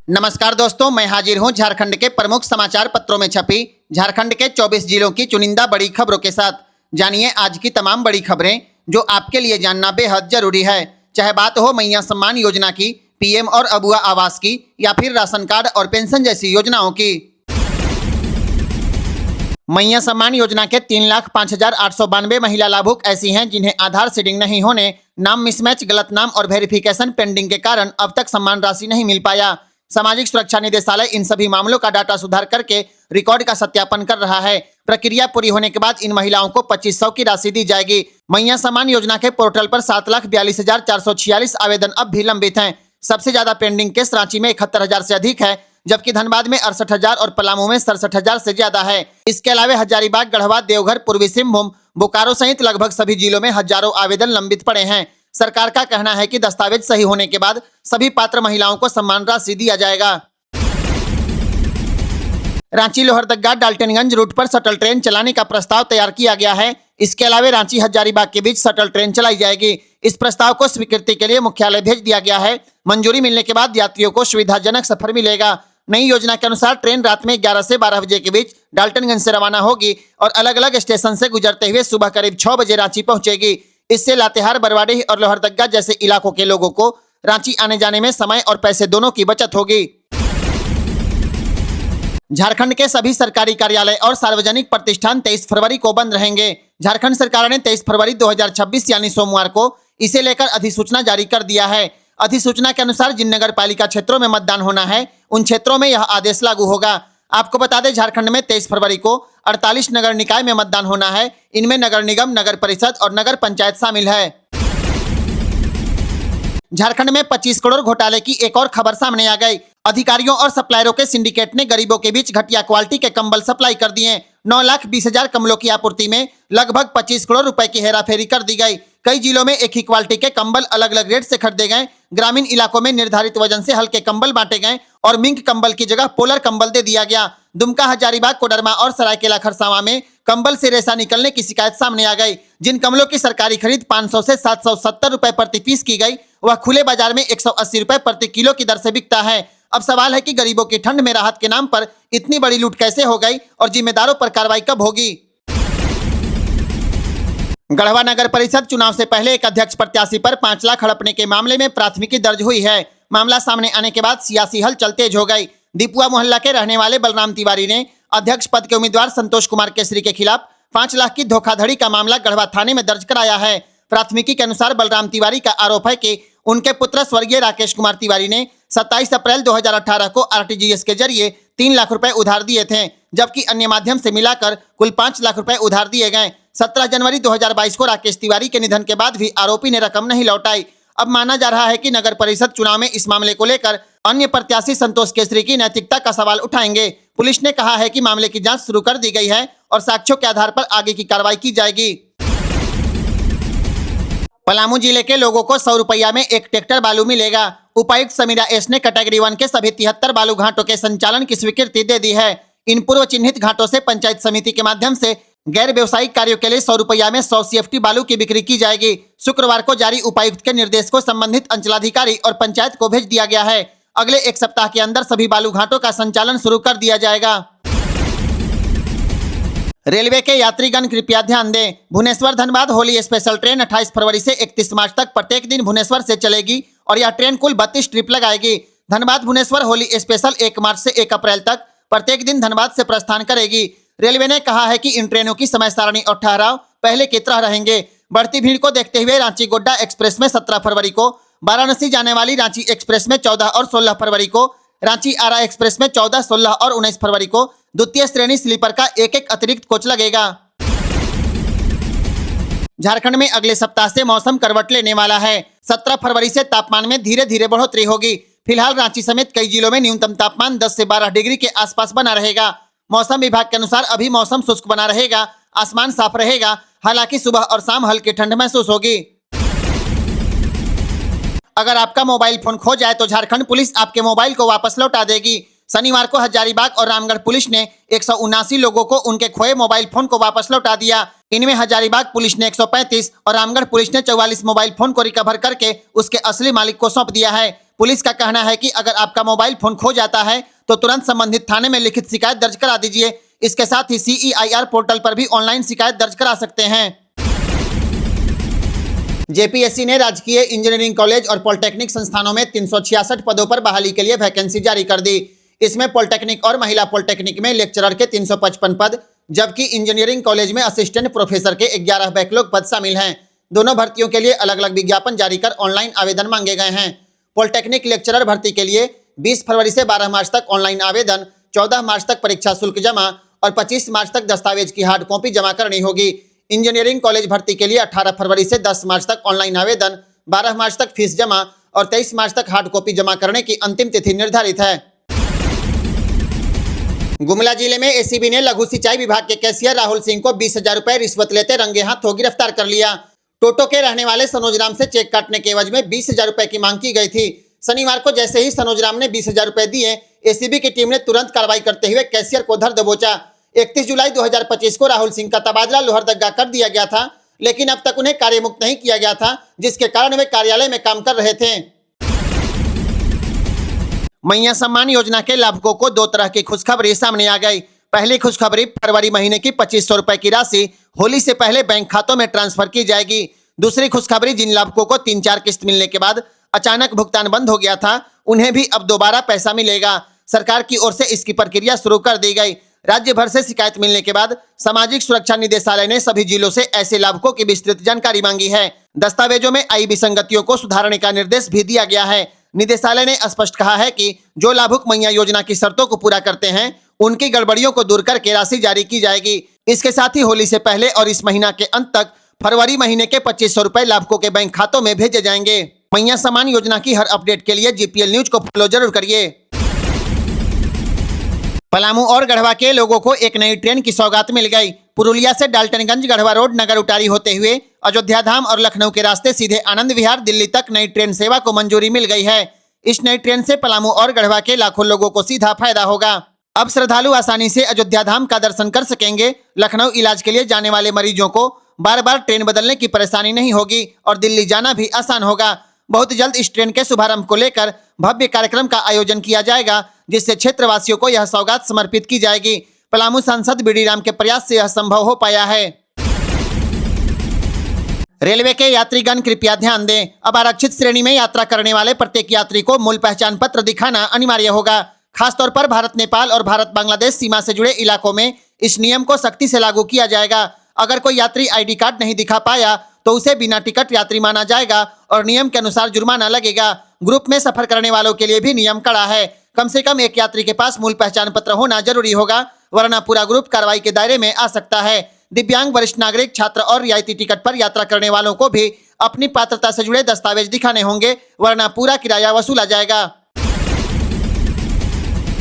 नमस्कार दोस्तों, मैं हाजिर हूं झारखंड के प्रमुख समाचार पत्रों में छपी झारखंड के 24 जिलों की चुनिंदा बड़ी खबरों के साथ। जानिए आज की तमाम बड़ी खबरें जो आपके लिए जानना बेहद जरूरी है। चाहे बात हो मैया सम्मान योजना की, पीएम और अबुआ आवास की, या फिर राशन कार्ड और पेंशन जैसी योजनाओं की। मैया सम्मान योजना के 3,05,892 महिला लाभुक ऐसी हैं जिन्हें आधार सीडिंग नहीं होने, नाम मिसमैच, गलत नाम और वेरिफिकेशन पेंडिंग के कारण अब तक सम्मान राशि नहीं मिल पाया। सामाजिक सुरक्षा निदेशालय इन सभी मामलों का डाटा सुधार करके रिकॉर्ड का सत्यापन कर रहा है। प्रक्रिया पूरी होने के बाद इन महिलाओं को 2500 की राशि दी जाएगी। मैया सम्मान योजना के पोर्टल पर 7,42,446 आवेदन अब भी लंबित हैं। सबसे ज्यादा पेंडिंग केस रांची में 71,000 से अधिक है, जबकि धनबाद में 68,000 और पलामू में 67,000 से ज्यादा है। इसके अलावा हजारीबाग, गढ़वा, देवघर, पूर्वी सिंहभूम, बोकारो सहित लगभग सभी जिलों में हजारों आवेदन लंबित पड़े हैं। सरकार का कहना है कि दस्तावेज सही होने के बाद सभी पात्र महिलाओं को सम्मान राशि दिया जाएगा। रांची लोहरदगा डाल्टनगंज रूट पर शटल ट्रेन चलाने का प्रस्ताव तैयार किया गया है। इसके अलावा रांची हजारीबाग के बीच शटल ट्रेन चलाई जाएगी। इस प्रस्ताव को स्वीकृति के लिए मुख्यालय भेज दिया गया है। मंजूरी मिलने के बाद यात्रियों को सुविधाजनक सफर मिलेगा। नई योजना के अनुसार ट्रेन रात में 11 से 12 बजे के बीच डाल्टनगंज से रवाना होगी और अलग अलग स्टेशन से गुजरते हुए सुबह करीब 6 बजे रांची पहुंचेगी। इससे लातेहार, बरवाडीह और लोहरदगा जैसे इलाकों के लोगों को रांची आने जाने में समय और पैसे दोनों की बचत होगी। झारखंड के सभी सरकारी कार्यालय और सार्वजनिक प्रतिष्ठान 23 फरवरी को बंद रहेंगे। झारखंड सरकार ने 23 फरवरी 2026 यानी सोमवार को इसे लेकर अधिसूचना जारी कर दिया है। अधिसूचना के अनुसार जिन नगर पालिका क्षेत्रों में मतदान होना है उन क्षेत्रों में यह आदेश लागू होगा। आपको बता दें, झारखंड में 23 फरवरी को 48 नगर निकाय में मतदान होना है। इनमें नगर निगम, नगर परिषद और नगर पंचायत शामिल है। झारखंड में 25 करोड़ घोटाले की एक और खबर सामने आ गई। अधिकारियों और सप्लायरों के सिंडिकेट ने गरीबों के बीच घटिया क्वालिटी के कंबल सप्लाई कर दिए। 9,20,000 कंबलों की आपूर्ति में लगभग 25 करोड़ रुपए की हेराफेरी कर दी गई। कई जिलों में एक ही क्वालिटी के कंबल अलग अलग रेट से खरीदे गए। ग्रामीण इलाकों में निर्धारित वजन से हल्के कंबल बांटे गए और मिंक कंबल की जगह पोलर कंबल दे दिया गया। दुमका, हजारीबाग, कोडरमा और सरायकेला खरसावां में कंबल से रेशा निकलने की शिकायत सामने आ गई। जिन कंबलों की सरकारी खरीद 500 से 770 रुपए प्रति पीस की गई, वह खुले बाजार में 180 रुपए प्रति किलो की दर से बिकता है। अब सवाल है कि गरीबों की ठंड में राहत के नाम पर इतनी बड़ी लूट कैसे हो गई और जिम्मेदारों पर कार्रवाई कब होगी। गढ़वा नगर परिषद चुनाव से पहले एक अध्यक्ष प्रत्याशी पर 5 लाख हड़पने के मामले में प्राथमिकी दर्ज हुई है। मामला सामने आने के बाद सियासी हलचल तेज हो गई। दीपुआ मोहल्ला के रहने वाले बलराम तिवारी ने अध्यक्ष पद के उम्मीदवार संतोष कुमार केसरी के खिलाफ 5 लाख की धोखाधड़ी का मामला गढ़वा थाने में दर्ज कराया है। प्राथमिकी के अनुसार बलराम तिवारी का आरोप है कि उनके पुत्र स्वर्गीय राकेश कुमार तिवारी ने 27 अप्रैल 2018 को आरटीजीएस के जरिए 3 लाख रुपए उधार दिए थे, जबकि अन्य माध्यम से मिलाकर कुल 5 लाख रुपए उधार दिए गए। 17 जनवरी 2022 को राकेश तिवारी के निधन के बाद भी आरोपी ने रकम नहीं लौटाई। अब माना जा रहा है कि नगर परिषद चुनाव में इस मामले को लेकर अन्य प्रत्याशी संतोष केसरी की नैतिकता का सवाल उठाएंगे। पुलिस ने कहा है कि मामले की जांच शुरू कर दी गई है और साक्ष्यों के आधार पर आगे की कार्रवाई की जाएगी। पलामू जिले के लोगों को 100 रुपया में एक ट्रैक्टर बालू मिलेगा। उपायुक्त समीरा एस ने कैटेगरी 1 के सभी 73 बालू घाटों के संचालन की स्वीकृति दे दी है। इन पूर्व चिन्हित घाटों से पंचायत समिति के माध्यम से गैर व्यवसायिक कार्यों के लिए 100 रुपया में 100 CFT बालू की बिक्री की जाएगी। शुक्रवार को जारी उपायुक्त के निर्देश को संबंधित अंचलाधिकारी और पंचायत को भेज दिया गया है। अगले एक सप्ताह के अंदर सभी बालू घाटों का संचालन शुरू कर दिया जाएगा। रेलवे के यात्रीगण कृपया ध्यान दें, भुवनेश्वर धनबाद होली स्पेशल ट्रेन 28 फरवरी से 31 मार्च तक प्रत्येक दिन भुवनेश्वर से चलेगी और यह ट्रेन कुल 32 ट्रिप लगाएगी। धनबाद भुवनेश्वर होली स्पेशल 1 मार्च से 1 अप्रैल तक प्रत्येक दिन धनबाद से प्रस्थान करेगी। रेलवे ने कहा है कि इन ट्रेनों की समय सारणी और ठहराव पहले की तरह रहेंगे। बढ़ती भीड़ को देखते हुए रांची गोड्डा एक्सप्रेस में 17 फरवरी को, वाराणसी जाने वाली रांची एक्सप्रेस में 14 और 16 फरवरी को, रांची आरा एक्सप्रेस में 14, 16 और 19 फरवरी को द्वितीय श्रेणी स्लीपर का एक अतिरिक्त कोच लगेगा। झारखंड में अगले सप्ताह से मौसम करवट लेने वाला है। 17 फरवरी से तापमान में धीरे धीरे बढ़ोतरी होगी। फिलहाल रांची समेत कई जिलों में न्यूनतम तापमान 10 से 12 डिग्री के आसपास बना रहेगा। मौसम विभाग के अनुसार अभी मौसम शुष्क बना रहेगा, आसमान साफ रहेगा। हालांकि सुबह और शाम हल्की ठंड महसूस होगी। अगर आपका मोबाइल फोन खो जाए तो झारखंड पुलिस आपके मोबाइल को वापस लौटा देगी। शनिवार को हजारीबाग और रामगढ़ पुलिस ने 179 लोगों को उनके खोए मोबाइल फोन को वापस लौटा दिया। इनमें हजारीबाग पुलिस ने 135 और रामगढ़ पुलिस ने 44 मोबाइल फोन को रिकवर करके उसके असली मालिक को सौंप दिया है। पुलिस का कहना है कि अगर आपका मोबाइल फोन खो जाता है तो तुरंत संबंधित थाने में लिखित शिकायत दर्ज करा दीजिए। इसके साथ ही CEIR पोर्टल पर भी ऑनलाइन शिकायत दर्ज करा सकते हैं। JPSC ने राजकीय इंजीनियरिंग कॉलेज और पॉलिटेक्निक संस्थानों में 366 पदों पर बहाली के लिए वैकेंसी जारी कर दी। इसमें पॉलिटेक्निक और महिला पॉलिटेक्निक में लेक्चरर के 355 पद, जबकि इंजीनियरिंग कॉलेज में असिस्टेंट प्रोफेसर के 11 बैकलॉग पद शामिल हैं। दोनों भर्तियों के लिए अलग अलग विज्ञापन जारी कर ऑनलाइन आवेदन मांगे गए हैं। पॉलिटेक्निक लेक्चरर भर्ती के लिए 20 फरवरी से 12 मार्च तक ऑनलाइन आवेदन, 14 मार्च तक परीक्षा शुल्क जमा और 25 मार्च तक दस्तावेज की हार्ड कॉपी जमा करनी होगी। इंजीनियरिंग कॉलेज भर्ती के लिए 18 फरवरी से 10 मार्च तक ऑनलाइन आवेदन, 12 मार्च तक फीस जमा और 23 मार्च तक हार्ड कॉपी जमा करने की अंतिम तिथि निर्धारित है। गुमला जिले में ACB ने लघु सिंचाई विभाग के कैशियर राहुल सिंह को 20,000 रुपए रिश्वत लेते रंगे हाथों गिरफ्तार कर लिया। टोटो के रहने वाले सनोज राम से चेक काटने के एवज में 20,000 रुपए की मांग की गई थी। शनिवार को जैसे ही सनोज राम ने 20,000 रुपए दिए, ACB की टीम ने तुरंत कार्रवाई करते हुए कैशियर को धर दबोचा। 31 जुलाई 2025 को राहुल सिंह का तबादला लोहरदगा कर दिया गया था, लेकिन अब तक उन्हें कार्यमुक्त नहीं किया गया था, जिसके कारण वे कार्यालय में काम कर रहे थे। मैया सम्मान योजना के लाभुकों को 2 तरह की खुशखबरी सामने आ गई। पहली खुशखबरी, फरवरी महीने की 2500 रुपए की राशि होली से पहले बैंक खातों में ट्रांसफर की जाएगी। दूसरी खुशखबरी, जिन लाभुकों को 3-4 किस्त मिलने के बाद अचानक भुगतान बंद हो गया था, उन्हें भी अब दोबारा पैसा मिलेगा। सरकार की ओर से इसकी प्रक्रिया शुरू कर दी गई। राज्य भर से शिकायत मिलने के बाद सामाजिक सुरक्षा निदेशालय ने सभी जिलों से ऐसे लाभुकों की विस्तृत जानकारी मांगी है। दस्तावेजों में आई विसंगतियों को सुधारने का निर्देश भी दिया गया है। निदेशालय ने स्पष्ट कहा है कि जो लाभुक मैया योजना की शर्तों को पूरा करते हैं, उनकी गड़बड़ियों को दूर करके राशि जारी की जाएगी। इसके साथ ही होली से पहले और इस महीना के अंत तक फरवरी महीने के 2500 रुपए लाभुकों के बैंक खातों में भेजे जाएंगे। मैया सम्मान योजना की हर अपडेट के लिए GPL न्यूज को फॉलो जरूर करिए। पलामू और गढ़वा के लोगों को एक नई ट्रेन की सौगात मिल गई। पुरुलिया से डाल्टनगंज गढ़वा रोड नगर उटारी होते हुए अयोध्या धाम और लखनऊ के रास्ते सीधे आनंद विहार दिल्ली तक नई ट्रेन सेवा को मंजूरी मिल गई है। इस नई ट्रेन से पलामू और गढ़वा के लाखों लोगों को सीधा फायदा होगा। अब श्रद्धालु आसानी से अयोध्या धाम का दर्शन कर सकेंगे। लखनऊ इलाज के लिए जाने वाले मरीजों को बार बार ट्रेन बदलने की परेशानी नहीं होगी और दिल्ली जाना भी आसान होगा। बहुत जल्द इस ट्रेन के शुभारंभ को लेकर भव्य कार्यक्रम का आयोजन किया जाएगा, जिससे क्षेत्रवासियों को यह सौगात समर्पित की जाएगी। पलामू सांसद BD राम के प्रयास से यह संभव हो पाया है। रेलवे के यात्रीगण कृपया ध्यान दें, अब आरक्षित श्रेणी में यात्रा करने वाले प्रत्येक यात्री को मूल पहचान पत्र दिखाना अनिवार्य होगा। खासतौर पर भारत नेपाल और भारत बांग्लादेश सीमा से जुड़े इलाकों में इस नियम को सख्ती से लागू किया जाएगा। अगर कोई यात्री ID कार्ड नहीं दिखा पाया तो उसे बिना टिकट यात्री माना जाएगा और नियम के अनुसार जुर्माना लगेगा। ग्रुप में सफर करने वालों के लिए भी नियम कड़ा है। कम से कम एक यात्री के पास मूल पहचान पत्र होना जरूरी होगा, वरना पूरा ग्रुप कार्रवाई के दायरे में आ सकता है। दिव्यांग, वरिष्ठ नागरिक, छात्र और रियायती टिकट पर यात्रा करने वालों को भी अपनी पात्रता से जुड़े दस्तावेज दिखाने होंगे, वरना पूरा किराया वसूला जाएगा।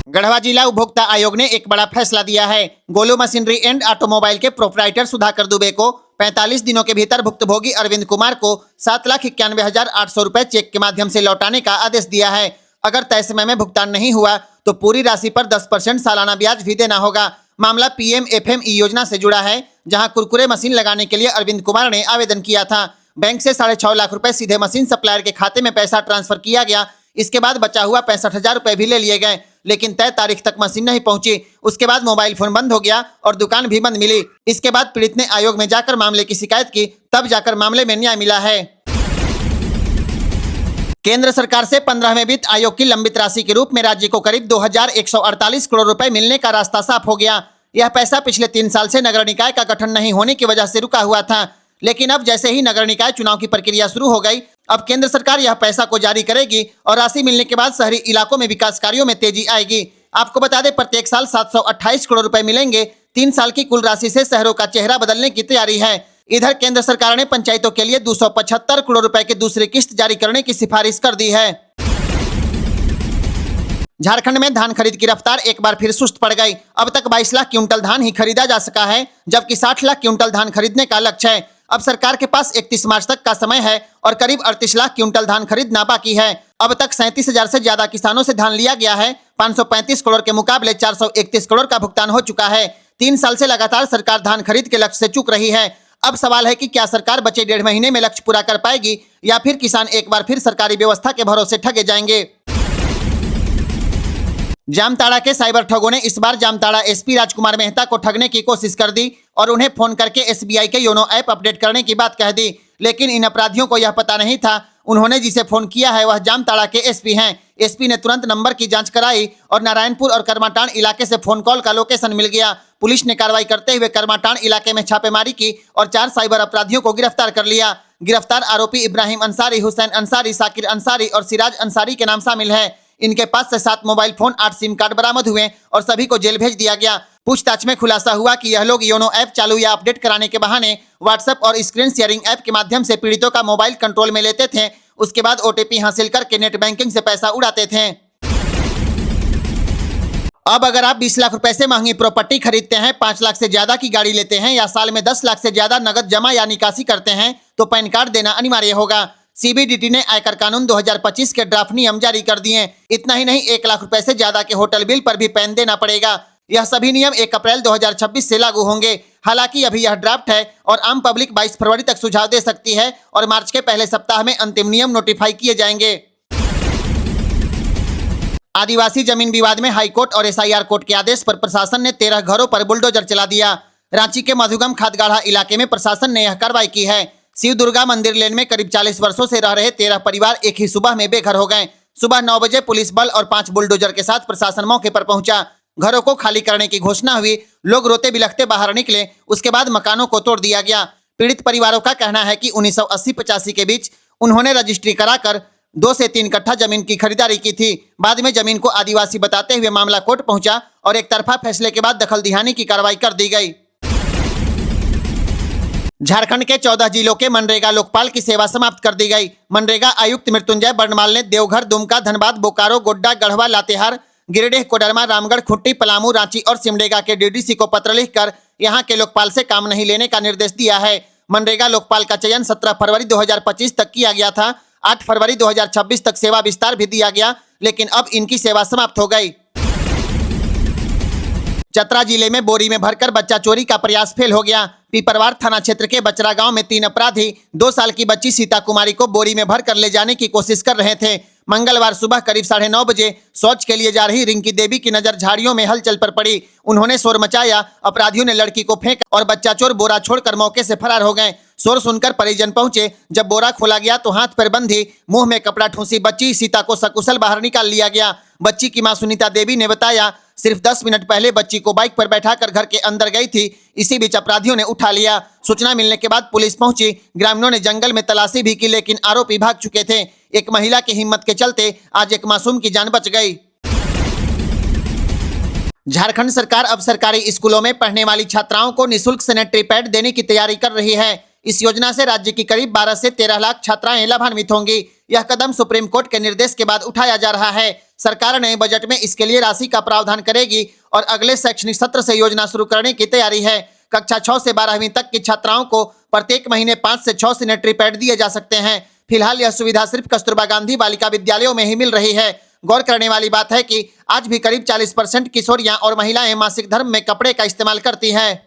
गढ़वा जिला उपभोक्ता आयोग ने एक बड़ा फैसला दिया है। गोलू मशीनरी एंड ऑटोमोबाइल के प्रोपराइटर सुधाकर दुबे को 45 दिनों के भीतर भुक्तभोगी अरविंद कुमार को 7,91,800 रुपए चेक के माध्यम से लौटाने का आदेश दिया है। अगर तय समय में भुगतान नहीं हुआ तो पूरी राशि पर 10% सालाना ब्याज भी देना होगा। मामला PM-FME योजना से जुड़ा है, जहां कुरकुरे मशीन लगाने के लिए अरविंद कुमार ने आवेदन किया था। बैंक से 6.5 लाख रुपए सीधे मशीन सप्लायर के खाते में पैसा ट्रांसफर किया गया। इसके बाद बचा हुआ 65,000 रुपए भी ले लिए गए, लेकिन तय तारीख तक मशीन नहीं पहुंची। उसके बाद मोबाइल फोन बंद हो गया और दुकान भी बंद मिली। इसके बाद पीड़ित ने आयोग में जाकर मामले की शिकायत की, तब जाकर मामले में न्याय मिला है। केंद्र सरकार से 15वें वित्त आयोग की लंबित राशि के रूप में राज्य को करीब 2,148 करोड़ रुपए मिलने का रास्ता साफ हो गया। यह पैसा पिछले 3 साल से नगर निकाय का गठन नहीं होने की वजह से रुका हुआ था, लेकिन अब जैसे ही नगर निकाय चुनाव की प्रक्रिया शुरू हो गई, अब केंद्र सरकार यह पैसा को जारी करेगी और राशि मिलने के बाद शहरी इलाकों में विकास कार्यों में तेजी आएगी। आपको बता दें, प्रत्येक साल 728 करोड़ रुपए मिलेंगे। 3 साल की कुल राशि से शहरों का चेहरा बदलने की तैयारी है। इधर केंद्र सरकार ने पंचायतों के लिए 275 करोड़ रुपए की दूसरी किस्त जारी करने की सिफारिश कर दी है। झारखंड में धान खरीद की रफ्तार एक बार फिर सुस्त पड़ गई। अब तक 22 लाख क्विंटल धान ही खरीदा जा सका है, जबकि 60 लाख क्विंटल धान खरीदने का लक्ष्य है। अब सरकार के पास 31 मार्च तक का समय है और करीब 38 लाख क्विंटल धान खरीदना बाकी है। अब तक 37,000 से ज्यादा किसानों से धान लिया गया है। 535 करोड़ के मुकाबले 431 करोड़ का भुगतान हो चुका है। 3 साल से लगातार सरकार धान खरीद के लक्ष्य से चूक रही है। अब सवाल है कि क्या सरकार बचे 1.5 महीने में लक्ष्य पूरा कर पाएगी या फिर किसान एक बार फिर सरकारी व्यवस्था के भरोसे ठगे जाएंगे। जामताड़ा के साइबर ठगों ने इस बार जामताड़ा एसपी राजकुमार मेहता को ठगने की कोशिश कर दी और उन्हें फोन करके एसबीआई के योनो ऐप अपडेट करने की बात कह दी, लेकिन इन अपराधियों को यह पता नहीं था उन्होंने जिसे फोन किया है वह जामताड़ा के एसपी हैं। एसपी ने तुरंत नंबर की जांच कराई और नारायणपुर और करमाटांड़ इलाके से फोन कॉल का लोकेशन मिल गया। पुलिस ने कार्रवाई करते हुए करमाटांड़ इलाके में छापेमारी की और 4 साइबर अपराधियों को गिरफ्तार कर लिया। गिरफ्तार आरोपी इब्राहिम अंसारी, हुसैन अंसारी, साकिर अंसारी और सिराज अंसारी के नाम शामिल है। इनके पास से 7 मोबाइल फोन, 8 सिम कार्ड बरामद हुए और सभी को जेल भेज दिया गया। पूछताछ में खुलासा हुआ कि यह लोग योनो ऐप चालू या अपडेट कराने के बहाने व्हाट्सएप और स्क्रीन शेयरिंग ऐप के माध्यम से पीड़ितों का मोबाइल कंट्रोल में लेते थे। उसके बाद ओटीपी हासिल करके नेट बैंकिंग से पैसा उड़ाते थे। अब अगर आप 20 लाख रुपए से महंगी प्रॉपर्टी खरीदते हैं, 5 लाख से ज्यादा की गाड़ी लेते हैं या साल में 10 लाख से ज्यादा नगद जमा या निकासी करते हैं तो पैन कार्ड देना अनिवार्य होगा। सीबीडीटी ने आयकर कानून 2025 के ड्राफ्ट नियम जारी कर दिए। इतना ही नहीं, 1 लाख रुपए से ज्यादा के होटल बिल पर भी पैन देना पड़ेगा। यह सभी नियम 1 अप्रैल 2026 से लागू होंगे। हालांकि अभी यह ड्राफ्ट है और आम पब्लिक 22 फरवरी तक सुझाव दे सकती है और मार्च के पहले सप्ताह में अंतिम नियम नोटिफाई किए जाएंगे। आदिवासी जमीन विवाद में हाईकोर्ट और एसआईआर कोर्ट के आदेश पर प्रशासन ने 13 घरों पर बुलडोजर चला दिया। रांची के मधुगम खादगाढ़ा इलाके में प्रशासन ने यह कार्रवाई की है। शिव दुर्गा मंदिर लेन में करीब 40 वर्षों से रह रहे 13 परिवार एक ही सुबह में बेघर हो गए। सुबह 9 बजे पुलिस बल और 5 बुलडोजर के साथ प्रशासन मौके पर पहुंचा। घरों को खाली करने की घोषणा हुई। लोग रोते बिलखते बाहर निकले। उसके बाद मकानों को तोड़ दिया गया। पीड़ित परिवारों का कहना है कि 1980-85 के बीच उन्होंने रजिस्ट्री कराकर 2 से 3 कट्ठा जमीन की खरीदारी की थी। बाद में जमीन को आदिवासी बताते हुए मामला कोर्ट पहुंचा और एक तरफा फैसले के बाद दखल दिहानी की कार्रवाई कर दी गई। झारखंड के 14 जिलों के मनरेगा लोकपाल की सेवा समाप्त कर दी गई। मनरेगा आयुक्त मृत्युंजय बर्णवाल ने देवघर, दुमका, धनबाद, बोकारो, गोड्डा, गढ़वा, लातेहार, गिरिडीह, कोडरमा, रामगढ़, खुट्टी, पलामू, रांची और सिमडेगा के डीडीसी को पत्र लिखकर यहां के लोकपाल से काम नहीं लेने का निर्देश दिया है। मनरेगा लोकपाल का चयन 17 फरवरी 2025 तक किया गया था। 8 फरवरी 2026 तक सेवा विस्तार भी दिया गया, लेकिन अब इनकी सेवा समाप्त हो गई। चतरा जिले में बोरी में भरकर बच्चा चोरी का प्रयास फेल हो गया। पीपरवार थाना क्षेत्र के बचरा गांव में 3 अपराधी 2 साल की बच्ची सीता कुमारी को बोरी में भरकर ले जाने की कोशिश कर रहे थे। मंगलवार सुबह करीब 9:30 बजे शौच के लिए जा रही रिंकी देवी की नजर झाड़ियों में हलचल पर पड़ी। उन्होंने शोर मचाया। अपराधियों ने लड़की को फेंका और बच्चा चोर बोरा छोड़कर मौके से फरार हो गए। शोर सुनकर परिजन पहुंचे। जब बोरा खोला गया तो हाथ पैर बंधी, मुंह में कपड़ा ठूंसी बच्ची सीता को सकुशल बाहर निकाल लिया गया। बच्ची की मां सुनीता देवी ने बताया, सिर्फ 10 मिनट पहले बच्ची को बाइक पर बैठाकर घर के अंदर गई थी। इसी बीच अपराधियों ने उठा लिया। सूचना मिलने के बाद पुलिस पहुंची। ग्रामीणों ने जंगल में तलाशी भी की, लेकिन आरोपी भाग चुके थे। एक महिला की हिम्मत के चलते आज एक मासूम की जान बच गई। झारखंड सरकार अब सरकारी स्कूलों में पढ़ने वाली छात्राओं को निःशुल्क सैनिटरी पैड देने की तैयारी कर रही है। इस योजना से राज्य की करीब 12 से 13 लाख छात्राएं लाभान्वित होंगी। यह कदम सुप्रीम कोर्ट के निर्देश के बाद उठाया जा रहा है। सरकार नए बजट में इसके लिए राशि का प्रावधान करेगी और अगले शैक्षणिक सत्र से योजना शुरू करने की तैयारी है। कक्षा 6 से 12वीं तक की छात्राओं को प्रत्येक महीने 5 से 6 सैनिटरी पैड दिए जा सकते हैं। फिलहाल यह सुविधा सिर्फ कस्तूरबा गांधी बालिका विद्यालयों में ही मिल रही है। गौर करने वाली बात है कि आज भी करीब 40% किशोरियां और महिलाएं मासिक धर्म में कपड़े का इस्तेमाल करती हैं।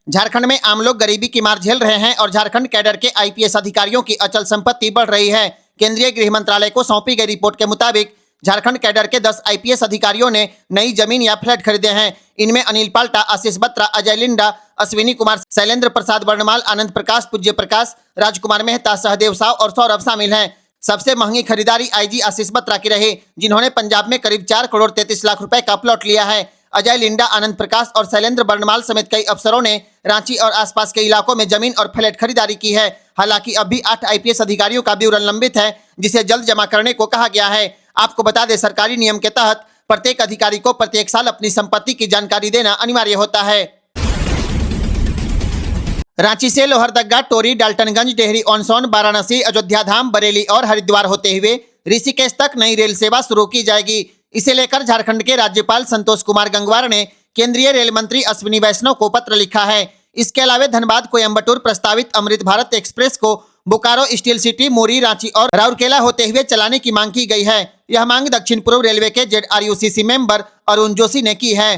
झारखंड में आम लोग गरीबी की मार झेल रहे हैं और झारखंड कैडर के आईपीएस अधिकारियों की अचल संपत्ति बढ़ रही है। केंद्रीय गृह मंत्रालय को सौंपी गई रिपोर्ट के मुताबिक झारखंड कैडर के 10 आईपीएस अधिकारियों ने नई जमीन या फ्लैट खरीदे हैं। इनमें अनिल पाल्टा, आशीष बत्रा, अजय लिंडा, अश्विनी कुमार, शैलेंद्र प्रसाद वर्णमाल, आनंद प्रकाश, पूज्य प्रकाश, राजकुमार मेहता, सहदेव साव और सौरभ शामिल हैं। सबसे महंगी खरीदारी आईजी आशीष बत्रा की रही, जिन्होंने पंजाब में करीब 4 करोड़ 33 लाख रुपए का प्लॉट लिया है। अजय लिंडा, आनंद प्रकाश और शैलेंद्र वर्णमाल समेत कई अफसरों ने रांची और आसपास के इलाकों में जमीन और फ्लैट खरीदारी की है। हालांकि अब भी 8 आईपीएस अधिकारियों का ब्यूरन लंबित है, जिसे जल्द जमा करने को कहा गया है। आपको बता दें, सरकारी नियम के तहत प्रत्येक अधिकारी को प्रत्येक साल अपनी संपत्ति की जानकारी देना अनिवार्य होता है। रांची से लोहरदगा, टोरी, डाल्टनगंज, डेहरी ऑन सोन, वाराणसी, अयोध्या धाम, बरेली और हरिद्वार होते हुए ऋषिकेश तक नई रेल सेवा शुरू की जाएगी। इसे लेकर झारखंड के राज्यपाल संतोष कुमार गंगवार ने केंद्रीय रेल मंत्री अश्विनी वैष्णव को पत्र लिखा है। इसके अलावा धनबाद कोयम्बटूर प्रस्तावित अमृत भारत एक्सप्रेस को बोकारो, स्टील सिटी, मोरी, रांची और राउरकेला होते हुए चलाने की मांग की गई है। यह मांग दक्षिण पूर्व रेलवे के ZRUCC मेंबर अरुण जोशी ने की है।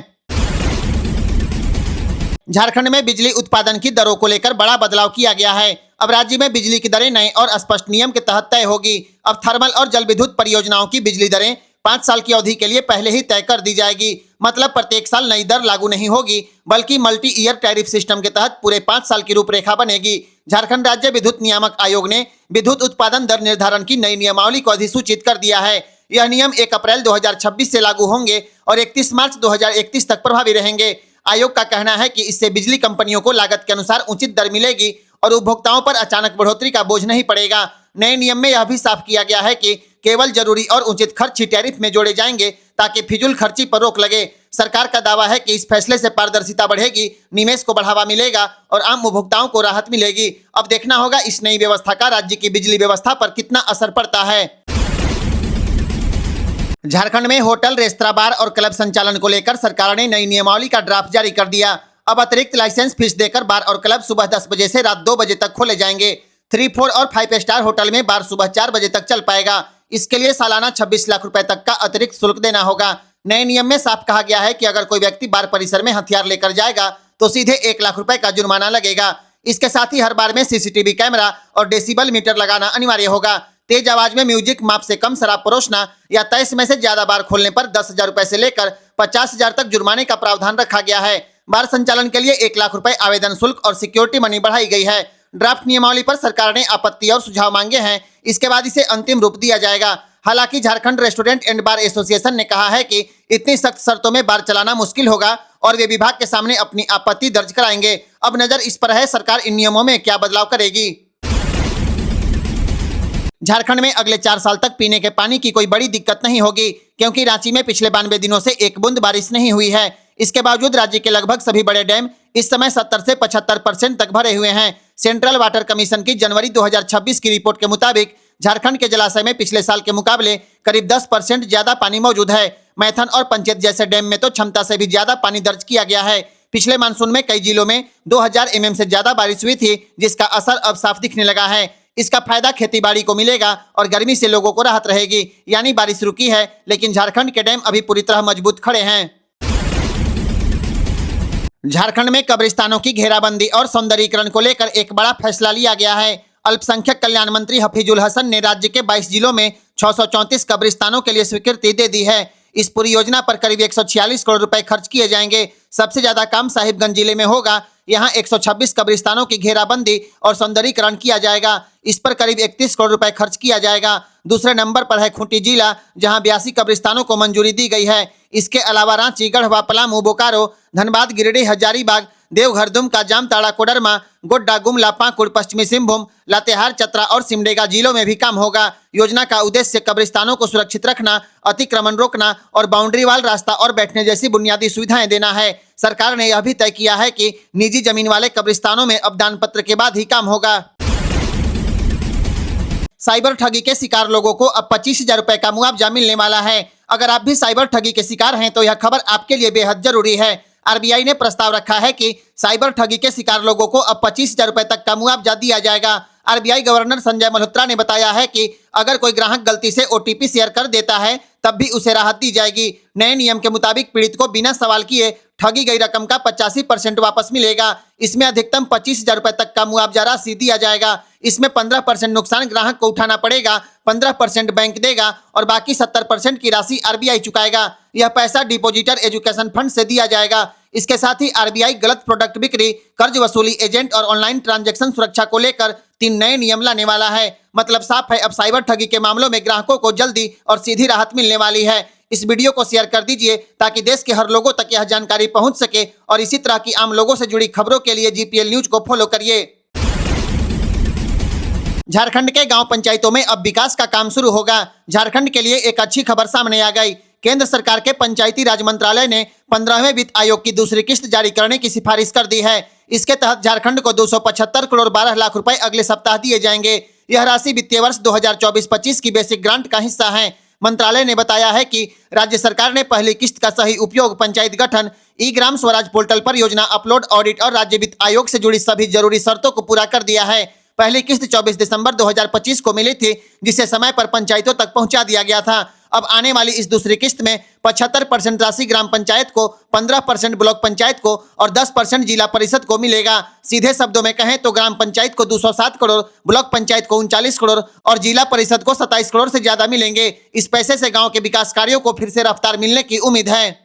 झारखंड में बिजली उत्पादन की दरों को लेकर बड़ा बदलाव किया गया है। अब राज्य में बिजली की दरें नए और स्पष्ट नियम के तहत तय होगी। अब थर्मल और जल विद्युत परियोजनाओं की बिजली दरें 5 साल की अवधि के लिए पहले ही तय कर दी जाएगी। मतलब प्रत्येक साल नई दर लागू नहीं होगी, बल्कि मल्टी ईयर टैरिफ सिस्टम के तहत पूरे 5 साल की रूपरेखा बनेगी। झारखंड राज्य विद्युत नियामक आयोग ने विद्युत उत्पादन दर निर्धारण की नई नियमावली को अधिसूचित कर दिया है। यह नियम 1 अप्रैल 2026 से लागू होंगे और 31 मार्च 2031 तक प्रभावी रहेंगे। आयोग का कहना है कि इससे बिजली कंपनियों को लागत के अनुसार उचित दर मिलेगी और उपभोक्ताओं पर अचानक बढ़ोतरी का बोझ नहीं पड़ेगा। नए नियम में यह भी साफ किया गया है कि केवल जरूरी और उचित खर्च ही टैरिफ में जोड़े जाएंगे, ताकि फिजूल खर्ची पर रोक लगे। सरकार का दावा है कि इस फैसले से पारदर्शिता बढ़ेगी, निवेश को बढ़ावा मिलेगा और आम उपभोक्ताओं को राहत मिलेगी। अब देखना होगा इस नई व्यवस्था का राज्य की बिजली व्यवस्था पर कितना असर पड़ता है। झारखंड में होटल, रेस्तरां, बार और क्लब संचालन को लेकर सरकार ने नई नियमावली का ड्राफ्ट जारी कर दिया। अब अतिरिक्त लाइसेंस फीस देकर बार और क्लब सुबह 10 बजे से रात 2 बजे तक खोले जाएंगे। 3, 4 और 5 स्टार होटल में बार सुबह 4 बजे तक चल पाएगा। इसके लिए सालाना 26 लाख रुपए तक का अतिरिक्त शुल्क देना होगा। नए नियम में साफ कहा गया है कि अगर कोई व्यक्ति बार परिसर में हथियार लेकर जाएगा तो सीधे 1 लाख रुपए का जुर्माना लगेगा। इसके साथ ही हर बार में CCTV कैमरा और डेसिबल मीटर लगाना अनिवार्य होगा। तेज आवाज में म्यूजिक, माप से कम शराब परोसना या 23 में से ज्यादा बार खोलने पर 10,000 रुपए से लेकर 50,000 तक जुर्माने का प्रावधान रखा गया है। बार संचालन के लिए 1 लाख रुपए आवेदन शुल्क और सिक्योरिटी मनी बढ़ाई गई है। ड्राफ्ट नियमावली पर सरकार ने आपत्ति और सुझाव मांगे हैं। इसके बाद इसे अंतिम रूप दिया जाएगा। हालांकि Jharkhand restaurant and bar association ने कहा है कि इतनी सख्त शर्तों में बार चलाना मुश्किल होगा और वे विभाग के सामने अपनी आपत्ति दर्ज कराएंगे। अब नजर इस पर है सरकार इन नियमों में क्या बदलाव करेगी। झारखंड में अगले 4 साल तक पीने के पानी की कोई बड़ी दिक्कत नहीं होगी, क्योंकि रांची में पिछले 92 दिनों से एक बूंद बारिश नहीं हुई है। इसके बावजूद राज्य के लगभग सभी बड़े डैम इस समय 70 से 75% तक भरे हुए हैं। सेंट्रल वाटर कमीशन की जनवरी 2026 की रिपोर्ट के मुताबिक झारखंड के जलाशय में पिछले साल के मुकाबले करीब 10% ज्यादा पानी मौजूद है। मैथन और पंचेत जैसे डैम में तो क्षमता से भी ज्यादा पानी दर्ज किया गया है। पिछले मानसून में कई जिलों में 2000 mm से ज्यादा बारिश हुई थी, जिसका असर अब साफ दिखने लगा है। इसका फायदा खेतीबाड़ी को मिलेगा और गर्मी से लोगों को राहत रहेगी। यानी बारिश रुकी है, लेकिन झारखंड के डैम अभी पूरी तरह मजबूत खड़े हैं। झारखंड में कब्रिस्तानों की घेराबंदी और सौंदर्यीकरण को लेकर एक बड़ा फैसला लिया गया है। अल्पसंख्यक कल्याण मंत्री हफीजुल हसन ने राज्य के 22 जिलों में 634 कब्रिस्तानों के लिए स्वीकृति दे दी है। इस पूरी योजना पर करीब 146 करोड़ रुपए खर्च किए जाएंगे। सबसे ज्यादा काम साहिबगंज जिले में होगा। यहाँ 126 कब्रिस्तानों की घेराबंदी और सौंदर्यीकरण किया जाएगा। इस पर करीब 31 करोड़ रुपए खर्च किया जाएगा। दूसरे नंबर पर है खूंटी जिला, जहां 82 कब्रिस्तानों को मंजूरी दी गई है। इसके अलावा रांची, गढ़वा, पलामू, बोकारो, धनबाद, गिरिडीह, हजारीबाग, देवघर, दुमका, जामताड़ा, कोडरमा, गोड्डा, गुमला, पाकुड़, पश्चिमी सिंहभूम, लातेहार, चतरा और सिमडेगा जिलों में भी काम होगा। योजना का उद्देश्य कब्रिस्तानों को सुरक्षित रखना, अतिक्रमण रोकना और बाउंड्री वाल रास्ता और बैठने जैसी बुनियादी सुविधाएं देना है। सरकार ने यह भी तय किया है कि निजी जमीन वाले कब्रिस्तानों में अब दान पत्र के बाद ही काम होगा। साइबर ठगी के शिकार लोगों को अब 25,000 रुपए का मुआवजा मिलने वाला है। अगर आप भी साइबर ठगी के शिकार हैं तो यह खबर आपके लिए बेहद जरूरी है। आरबीआई ने प्रस्ताव रखा है कि साइबर ठगी के शिकार लोगों को अब 25,000 रुपए तक का मुआवजा दिया जाएगा। आरबीआई गवर्नर संजय मल्होत्रा ने बताया है कि अगर कोई ग्राहक गलती से OTP शेयर कर देता है तब भी उसे राहत दी जाएगी। नए नियम के मुताबिक पीड़ित को बिना सवाल किए ठगी गई रकम का 85% वापस मिलेगा। इसमें अधिकतम 25,000 रुपए तक का मुआवजा राशि दिया जाएगा। इसमें 15% नुकसान ग्राहक को उठाना पड़ेगा, 15% बैंक देगा और बाकी 70% की राशि आरबीआई चुकाएगा। यह पैसा डिपॉजिटर एजुकेशन फंड से दिया जाएगा। इसके साथ ही आरबीआई गलत प्रोडक्ट बिक्री, कर्ज वसूली एजेंट और ऑनलाइन ट्रांजैक्शन सुरक्षा को लेकर 3 नए नियम लाने वाला है। मतलब साफ है, अब साइबर ठगी के मामलों में ग्राहकों को जल्दी और सीधी राहत मिलने वाली है। इस वीडियो को शेयर कर दीजिए ताकि देश के हर लोगों तक यह जानकारी पहुंच सके और इसी तरह की आम लोगों से जुड़ी खबरों के लिए GPL न्यूज को फॉलो करिए। झारखंड के गांव पंचायतों में अब विकास का काम शुरू होगा। झारखंड के लिए एक अच्छी खबर सामने आ गई। केंद्र सरकार के पंचायती राज मंत्रालय ने 15वें वित्त आयोग की दूसरी किस्त जारी करने की सिफारिश कर दी है। इसके तहत झारखंड को 275 करोड़ 12 लाख रुपए अगले सप्ताह दिए जाएंगे। यह राशि वित्तीय वर्ष 2024-25 की बेसिक ग्रांट का हिस्सा है। मंत्रालय ने बताया है कि राज्य सरकार ने पहली किस्त का सही उपयोग पंचायत गठन, ई-ग्राम स्वराज पोर्टल पर योजना अपलोड, ऑडिट और राज्य वित्त आयोग से जुड़ी सभी जरूरी शर्तों को पूरा कर दिया है। पहली किस्त 24 दिसंबर 2025 को मिली थी, जिसे समय पर पंचायतों तक पहुंचा दिया गया था। अब आने वाली इस दूसरी किस्त में 75% राशि ग्राम पंचायत को, 15% ब्लॉक पंचायत को और 10% जिला परिषद को मिलेगा। सीधे शब्दों में कहें तो ग्राम पंचायत को 207 करोड़, ब्लॉक पंचायत को 39 करोड़ और जिला परिषद को 27 करोड़ से ज्यादा मिलेंगे। इस पैसे से गांव के विकास कार्यों को फिर से रफ्तार मिलने की उम्मीद है।